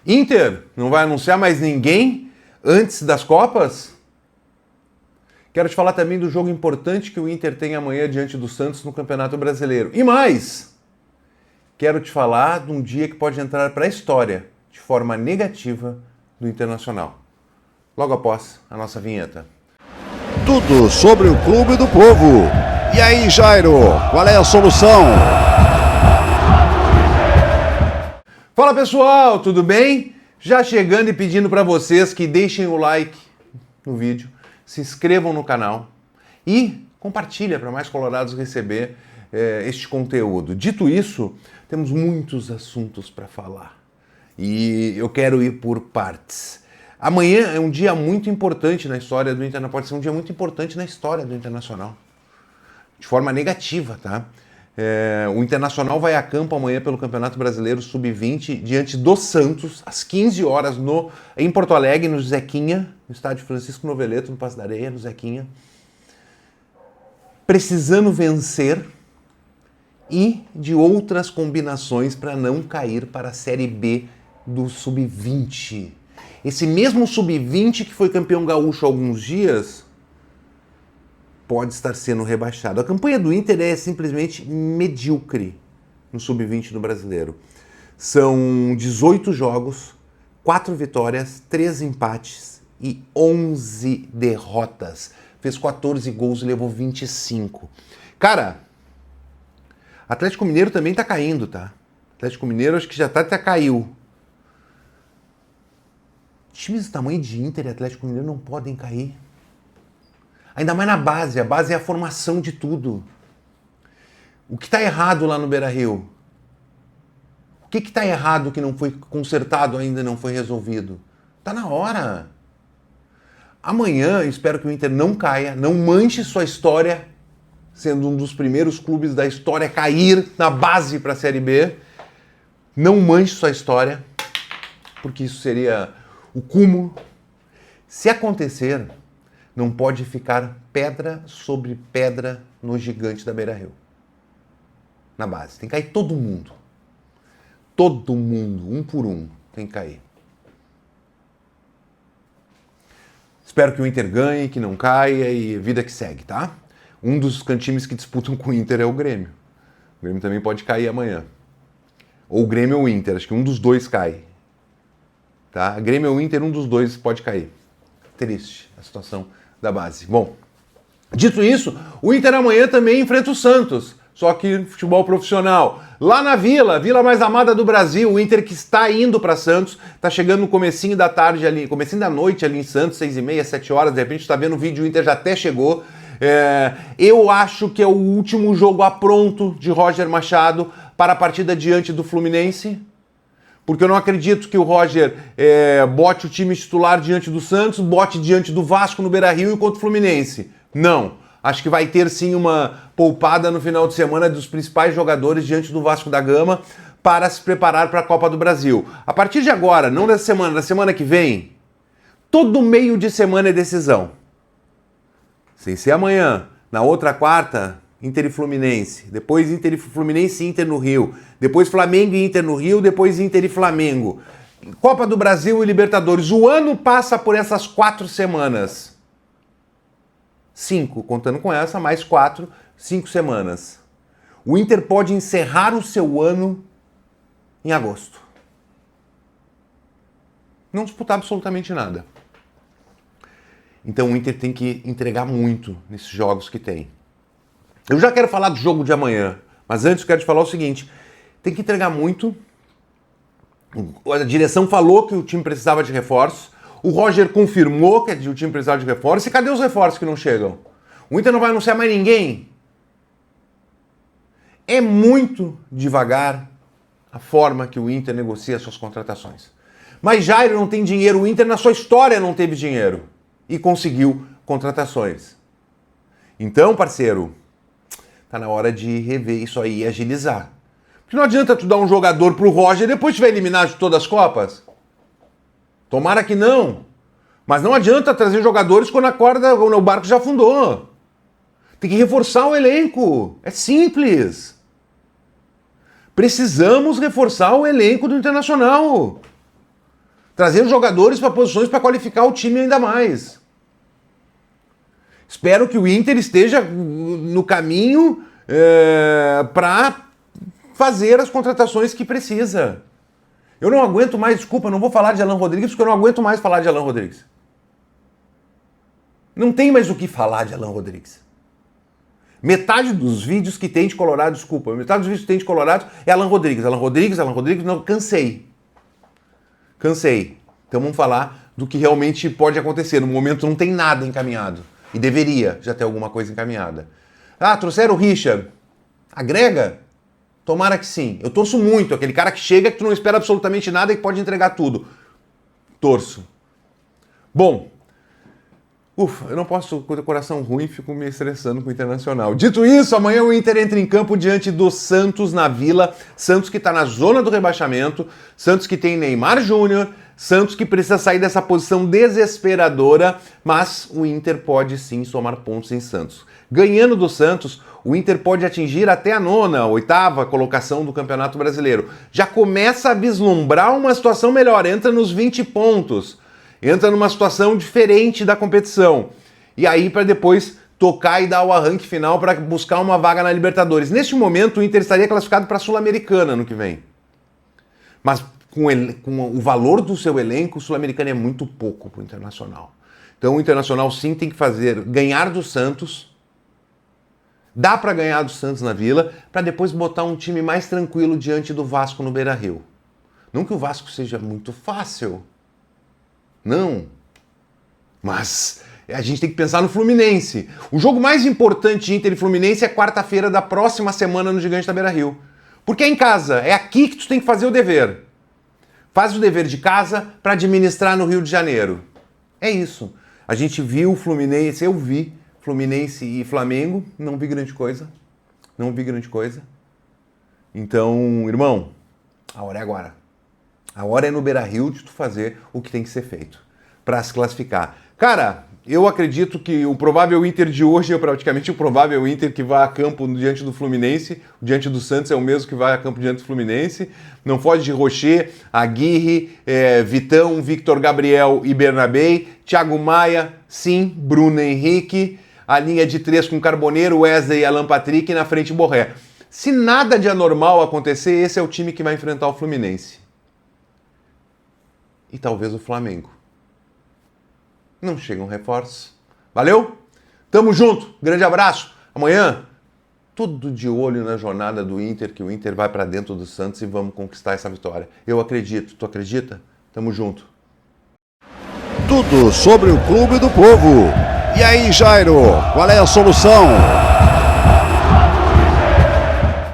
Inter não vai anunciar mais ninguém antes das Copas? Quero te falar também do jogo importante que o Inter tem amanhã diante do Santos no Campeonato Brasileiro. E mais, quero te falar de um dia que pode entrar para a história de forma negativa do Internacional. Logo após a nossa vinheta. Tudo sobre o Clube do Povo. E aí, Jairo, qual é a solução? Fala pessoal, tudo bem? Já chegando e pedindo para vocês que deixem o like no vídeo, se inscrevam no canal e compartilhem para mais colorados receber este conteúdo. Dito isso, temos muitos assuntos para falar e eu quero ir por partes. Amanhã é um dia muito importante na história do Internacional, pode ser um dia muito importante na história do Internacional, de forma negativa, tá? O Internacional vai a campo amanhã pelo Campeonato Brasileiro Sub-20 diante do Santos, às 15 horas em Porto Alegre, no Zequinha, no estádio Francisco Noveleto, no Passo da Areia, no Zequinha. Precisando vencer e de outras combinações para não cair para a Série B do Sub-20. Esse mesmo Sub-20 que foi campeão gaúcho há alguns dias pode estar sendo rebaixado. A campanha do Inter é simplesmente medíocre no Sub-20 do Brasileiro. São 18 jogos, 4 vitórias, 3 empates e 11 derrotas. Fez 14 gols e levou 25. Cara, Atlético Mineiro também tá caindo, tá? Atlético Mineiro acho que já até caiu. Times do tamanho de Inter e Atlético Mineiro não podem cair. Ainda mais na base. A base é a formação de tudo. O que está errado lá no Beira-Rio? O que está errado que não foi consertado ainda, não foi resolvido? Tá na hora. Amanhã eu espero que o Inter não caia, não manche sua história, sendo um dos primeiros clubes da história a cair na base para a Série B. Não manche sua história, porque isso seria o cúmulo. Se acontecer, não pode ficar pedra sobre pedra no gigante da Beira-Rio. Na base. Tem que cair todo mundo. Todo mundo, um por um, tem que cair. Espero que o Inter ganhe, que não caia e vida que segue, tá? Um dos times que disputam com o Inter é o Grêmio. O Grêmio também pode cair amanhã. Ou o Grêmio ou o Inter, acho que um dos dois cai. Tá? Grêmio ou Inter, um dos dois pode cair. Triste a situação da base. Bom, dito isso, o Inter amanhã também enfrenta o Santos, só que futebol profissional. Lá na Vila mais amada do Brasil, o Inter que está indo para Santos, está chegando no comecinho da tarde ali, comecinho da noite ali em Santos, 6h30, 7 horas, de repente está vendo o vídeo, o Inter já até chegou. Eu acho que é o último jogo a pronto de Roger Machado para a partida diante do Fluminense. Porque eu não acredito que o Roger bote o time titular diante do Santos, bote diante do Vasco no Beira-Rio e contra o Fluminense. Não. Acho que vai ter sim uma poupada no final de semana dos principais jogadores diante do Vasco da Gama para se preparar para a Copa do Brasil. A partir de agora, não dessa semana, da semana que vem, todo meio de semana é decisão. Sem ser amanhã, na outra quarta, Inter e Fluminense, depois Inter e Fluminense e Inter no Rio, depois Flamengo e Inter no Rio, depois Inter e Flamengo. Copa do Brasil e Libertadores. O ano passa por essas 4 semanas. 5, contando com essa, mais 4, 5 semanas. O Inter pode encerrar o seu ano em agosto. Não disputar absolutamente nada. Então o Inter tem que entregar muito nesses jogos que tem. Eu já quero falar do jogo de amanhã, mas antes eu quero te falar o seguinte, tem que entregar muito, a direção falou que o time precisava de reforços, o Roger confirmou que o time precisava de reforços, e cadê os reforços que não chegam? O Inter não vai anunciar mais ninguém? É muito devagar a forma que o Inter negocia suas contratações. Mas Jairo não tem dinheiro, o Inter na sua história não teve dinheiro e conseguiu contratações. Então, parceiro, tá na hora de rever isso aí e agilizar. Porque não adianta tu dar um jogador pro Roger e depois tu vai eliminar de todas as Copas. Tomara que não. Mas não adianta trazer jogadores quando o barco já afundou. Tem que reforçar o elenco. É simples. Precisamos reforçar o elenco do Internacional. Trazer os jogadores para posições para qualificar o time ainda mais. Espero que o Inter esteja no caminho para fazer as contratações que precisa. Eu não aguento mais, desculpa, não vou falar de Alan Rodrigues, porque eu não aguento mais falar de Alan Rodrigues. Não tem mais o que falar de Alan Rodrigues. Metade dos vídeos que tem de Colorado, metade dos vídeos que tem de Colorado é Alan Rodrigues, não, cansei. Então vamos falar do que realmente pode acontecer. No momento não tem nada encaminhado. E deveria já ter alguma coisa encaminhada. Ah, trouxeram o Richard. Agrega? Tomara que sim. Eu torço muito. Aquele cara que chega que tu não espera absolutamente nada e que pode entregar tudo. Torço. Bom. Eu não posso com o coração ruim, fico me estressando com o Internacional. Dito isso, amanhã o Inter entra em campo diante do Santos na Vila. Santos que está na zona do rebaixamento. Santos que tem Neymar Júnior. Santos que precisa sair dessa posição desesperadora. Mas o Inter pode sim somar pontos em Santos. Ganhando do Santos, o Inter pode atingir até a 9ª, 8ª colocação do Campeonato Brasileiro. Já começa a vislumbrar uma situação melhor. Entra nos 20 pontos. Entra numa situação diferente da competição. E aí para depois tocar e dar o arranque final para buscar uma vaga na Libertadores. Neste momento o Inter estaria classificado para a Sul-Americana no que vem. Mas com o valor do seu elenco, o Sul-Americana é muito pouco para o Internacional. Então o Internacional sim tem que ganhar do Santos. Dá para ganhar do Santos na Vila, para depois botar um time mais tranquilo diante do Vasco no Beira-Rio. Não que o Vasco seja muito fácil. Não. Mas a gente tem que pensar no Fluminense. O jogo mais importante de Inter e Fluminense é quarta-feira da próxima semana no Gigante da Beira-Rio. Porque é em casa, é aqui que tu tem que fazer o dever. Faz o dever de casa para administrar no Rio de Janeiro. É isso. A gente viu o Fluminense, eu vi Fluminense e Flamengo, não vi grande coisa. Então, irmão, a hora é agora. A hora é no Beira-Rio de tu fazer o que tem que ser feito para se classificar. Cara, eu acredito que o provável Inter de hoje é praticamente o provável Inter que vai a campo diante do Fluminense. Diante do Santos é o mesmo que vai a campo diante do Fluminense. Não foge de Rocher, Aguirre, Vitão, Victor Gabriel e Bernabé. Thiago Maia, sim, Bruno Henrique. A linha de 3 com Carboneiro, Wesley e Alan Patrick e na frente Borré. Se nada de anormal acontecer, esse é o time que vai enfrentar o Fluminense. E talvez o Flamengo. Não chegam reforços. Valeu? Tamo junto. Grande abraço. Amanhã, tudo de olho na jornada do Inter, que o Inter vai para dentro do Santos e vamos conquistar essa vitória. Eu acredito. Tu acredita? Tamo junto. Tudo sobre o Clube do Povo. E aí, Jairo, qual é a solução?